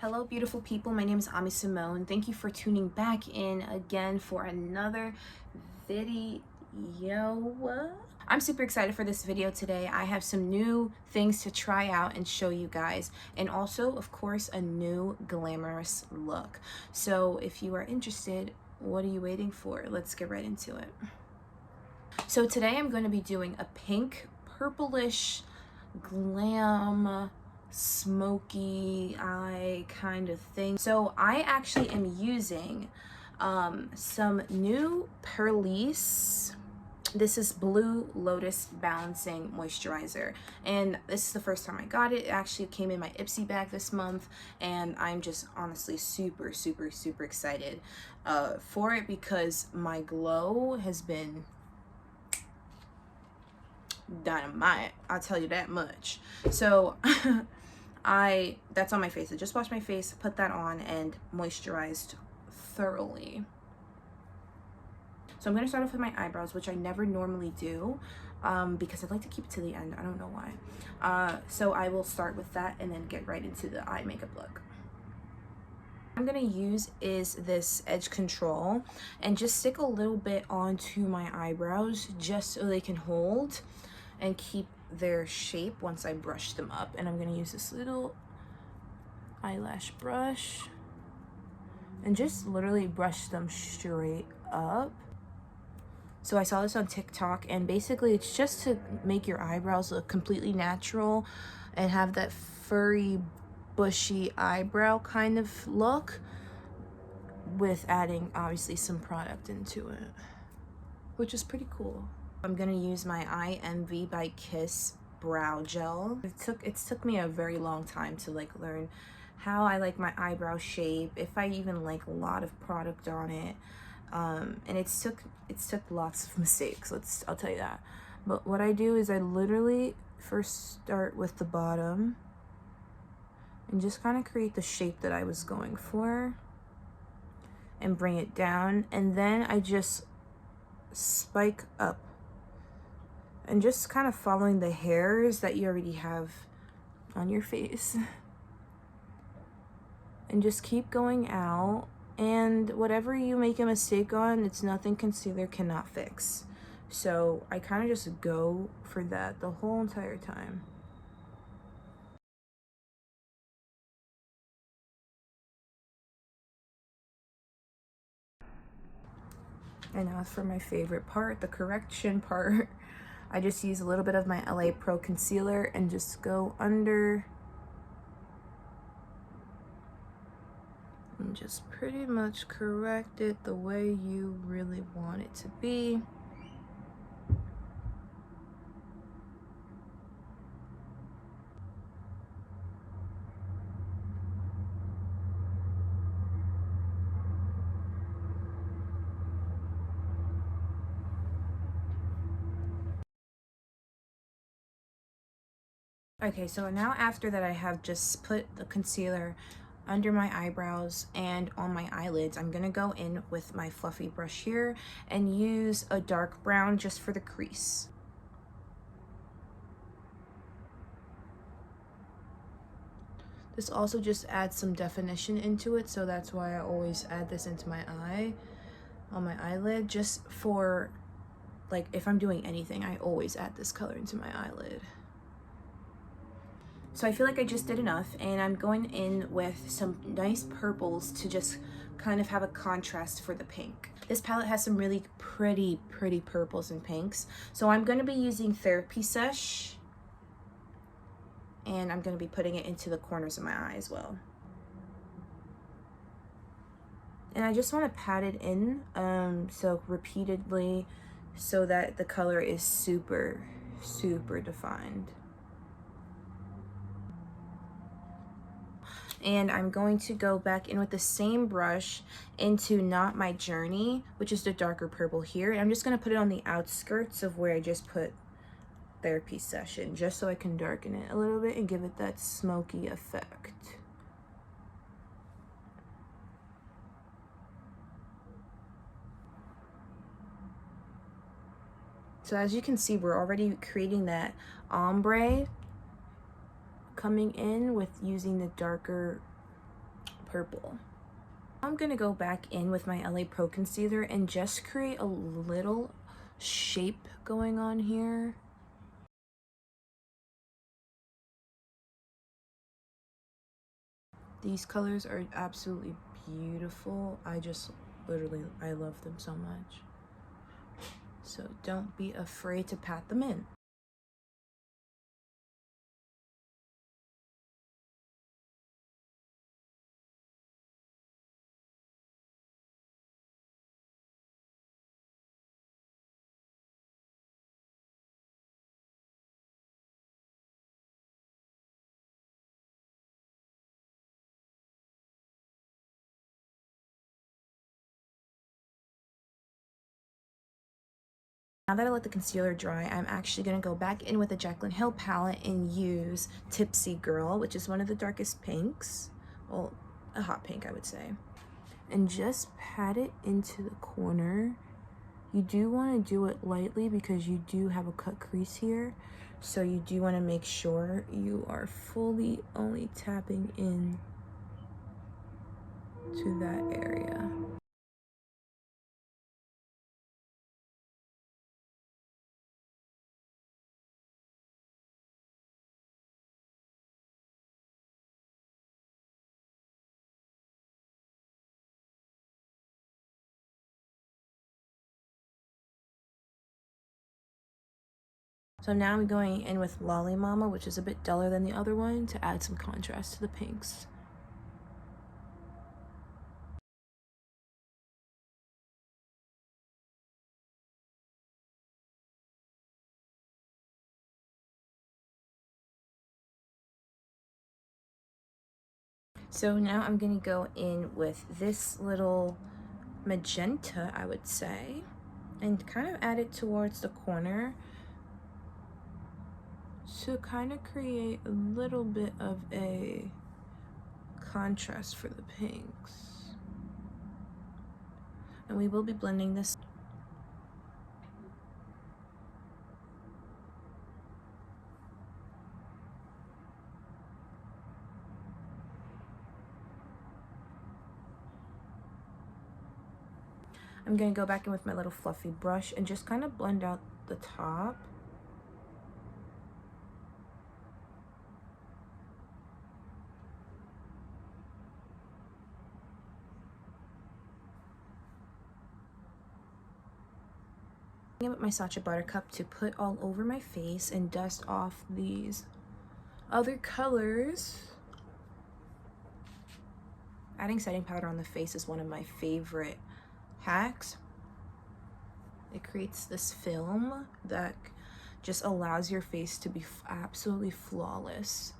Hello, beautiful people. My name is Ami Simone. Thank you for tuning back in again for another video. I'm super excited for this video today. I have some new things to try out and show you guys, and also, of course, a new glamorous look. So if you are interested, what are you waiting for? Let's get right into it. So today I'm going to be doing a pink, purplish, glam, smoky eye kind of thing. So I actually am using some new Purlisse. This is Blue Lotus Balancing Moisturizer, and this is the first time I got it. It actually came in my Ipsy bag this month, and I'm just honestly super excited for it because my glow has been dynamite, I'll tell you that much. So that's on my face. I just washed my face, put that on, and moisturized thoroughly. So I'm going to start off with my eyebrows, which I never normally do because I like to keep it to the end. I don't know why. So I will start with that and then get right into the eye makeup look. I'm going to use is this edge control and just stick a little bit onto my eyebrows just so they can hold and keep their shape once I brush them up. And I'm going to use this little eyelash brush and just literally brush them straight up. So I saw this on TikTok, and basically it's just to make your eyebrows look completely natural and have that furry, bushy eyebrow kind of look with adding obviously some product into it, which is pretty cool. I'm gonna use my IMV by Kiss brow gel. It took me a very long time to learn how I like my eyebrow shape, if I even like a lot of product on it. And it took lots of mistakes, I'll tell you that. But what I do is I literally first start with the bottom and just kind of create the shape that I was going for and bring it down, and then I just spike up and just kind of following the hairs that you already have on your face and just keep going out. And whatever you make a mistake on, it's nothing concealer cannot fix. So I kind of just go for that the whole entire time. And now for my favorite part, the correction part. I just use a little bit of my LA Pro concealer and just go under and just pretty much correct it the way you really want it to be. Okay, so now after that I have just put the concealer under my eyebrows and on my eyelids, I'm gonna go in with my fluffy brush here and use a dark brown just for the crease. This also just adds some definition into it, so that's why I always add this into my eye, on my eyelid, just for, like, if I'm doing anything, I always add this color into my eyelid. So I feel like I just did enough, and I'm going in with some nice purples to just kind of have a contrast for the pink. This palette has some really pretty purples and pinks. So I'm going to be using Therapy Sesh, and I'm going to be putting it into the corners of my eye as well. And I just want to pat it in, so repeatedly, so that the color is super defined. And I'm going to go back in with the same brush into Not My Journey, which is the darker purple here. And I'm just going to put it on the outskirts of where I just put Therapy Session, just so I can darken it a little bit and give it that smoky effect. So as you can see, we're already creating that ombre coming in with using the darker purple. I'm gonna go back in with my LA Pro concealer and just create a little shape going on here. These colors are absolutely beautiful. I love them so much. So don't be afraid to pat them in. Now that I let the concealer dry, I'm actually going to go back in with the Jaclyn Hill palette and use Tipsy Girl, which is one of the darkest pinks. Well, a hot pink, I would say. And just pat it into the corner. You do want to do it lightly because you do have a cut crease here. So you do want to make sure you are fully only tapping in to that area. So now I'm going in with Lolly Mama, which is a bit duller than the other one, to add some contrast to the pinks. So now I'm going to go in with this little magenta, I would say, and kind of add it towards the corner to kind of create a little bit of a contrast for the pinks. And we will be blending this. I'm going to go back in with my little fluffy brush and just kind of blend out the top. With my Sacha Buttercup to put all over my face and dust off these other colors. Adding setting powder on the face is one of my favorite hacks. It creates this film that just allows your face to be absolutely flawless.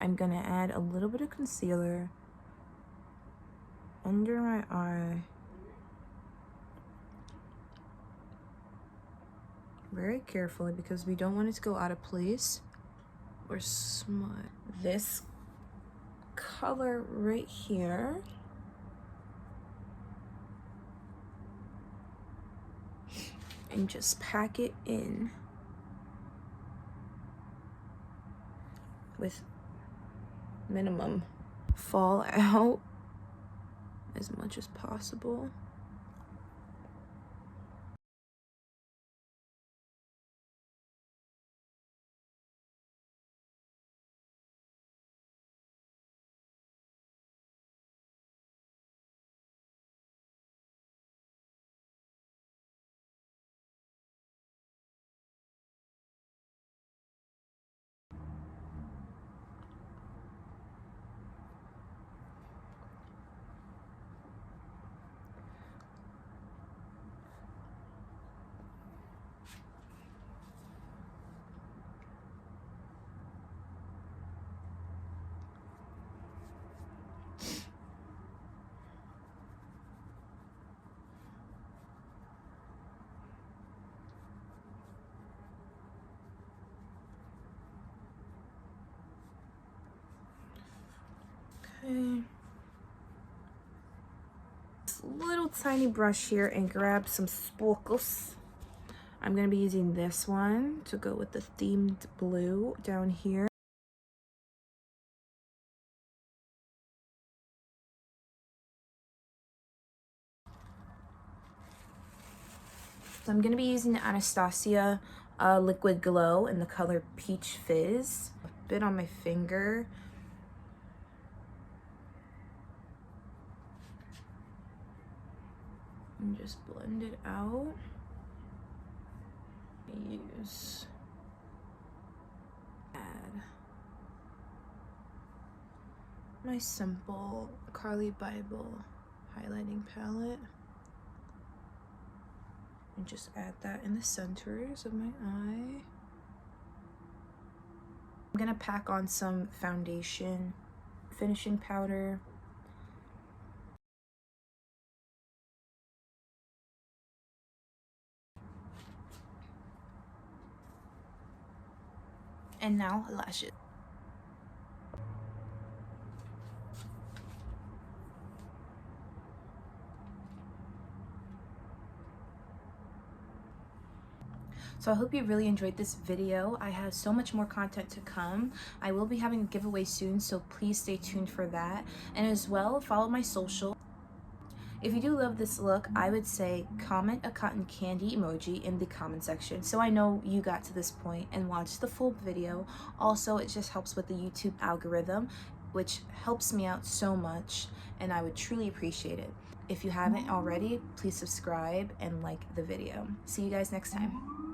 I'm gonna add a little bit of concealer under my eye. Very carefully because we don't want it to go out of place or smudge. This color right here and just pack it in. with minimum fallout as much as possible. Okay. This little tiny brush here and grab some sparkles. I'm going to be using this one to go with the themed blue down here. So I'm going to be using the Anastasia Liquid Glow in the color Peach Fizz. A bit on my finger. And just blend it out. Use. Add my simple Carly Bible highlighting palette. And just add that in the centers of my eye. I'm gonna pack on some foundation finishing powder. And now lashes. So I hope you really enjoyed this video. I have so much more content to come. I will be having a giveaway soon, so please stay tuned for that. And as well, follow my social. If you do love this look, I would say comment a cotton candy emoji in the comment section so I know you got to this point and watched the full video. Also, it just helps with the YouTube algorithm, which helps me out so much, and I would truly appreciate it. If you haven't already, please subscribe and like the video. See you guys next time.